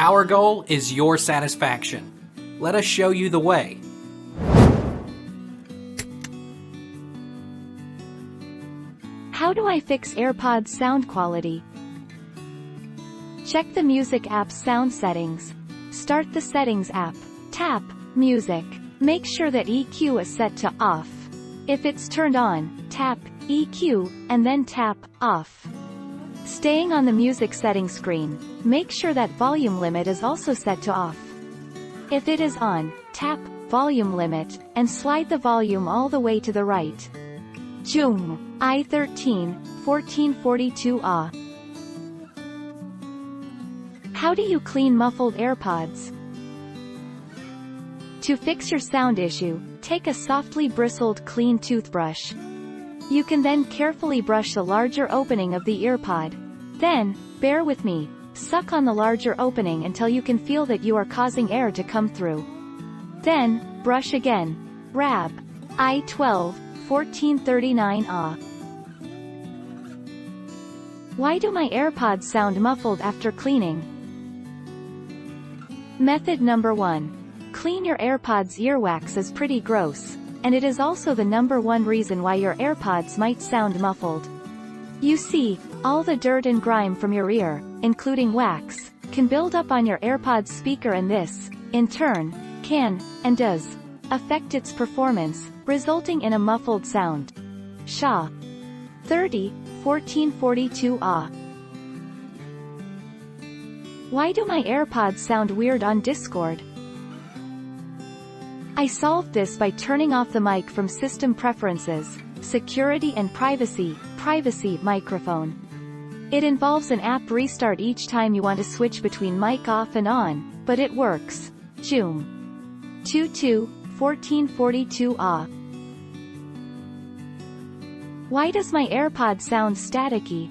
Our goal is your satisfaction. Let us show you the way. How do I fix AirPods sound quality? Check the Music app's sound settings. Start the Settings app. Tap Music. Make sure that EQ is set to off. If it's turned on, tap EQ, and then tap Off. Staying on the Music settings screen, make sure that volume limit is also set to off. If it is on, tap Volume Limit, and slide the volume all the way to the right. Zoom. I13, 1442 Ah. How do you clean muffled AirPods? To fix your sound issue, take a softly bristled clean toothbrush. You can then carefully brush the larger opening of the earpod. Then, bear with me, suck on the larger opening until you can feel that you are causing air to come through. Then, brush again. Rab. I12, 1439 Ah. Why do my AirPods sound muffled after cleaning? Method number 1. Clean your AirPods. Earwax is pretty gross, and it is also the number one reason why your AirPods might sound muffled. You see, all the dirt and grime from your ear, including wax, can build up on your AirPods speaker, and this, in turn, can, and does, affect its performance, resulting in a muffled sound. Shaw. 30, 1442 Ah. Why do my AirPods sound weird on Discord? I solved this by turning off the mic from System Preferences, Security and Privacy microphone. It involves an app restart each time you want to switch between mic off and on, but it works. Zoom. 22, 1442 Ah. Why does my AirPod sound staticky?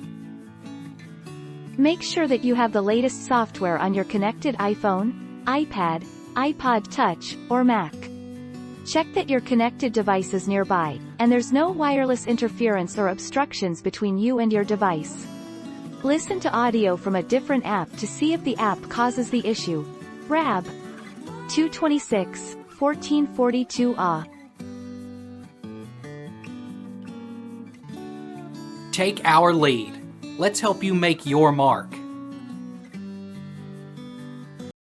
Make sure that you have the latest software on your connected iPhone, iPad, iPod Touch, or Mac. Check that your connected device is nearby, and there's no wireless interference or obstructions between you and your device. Listen to audio from a different app to see if the app causes the issue. Rab. 226, 1442 Ah. Take our lead. Let's help you make your mark.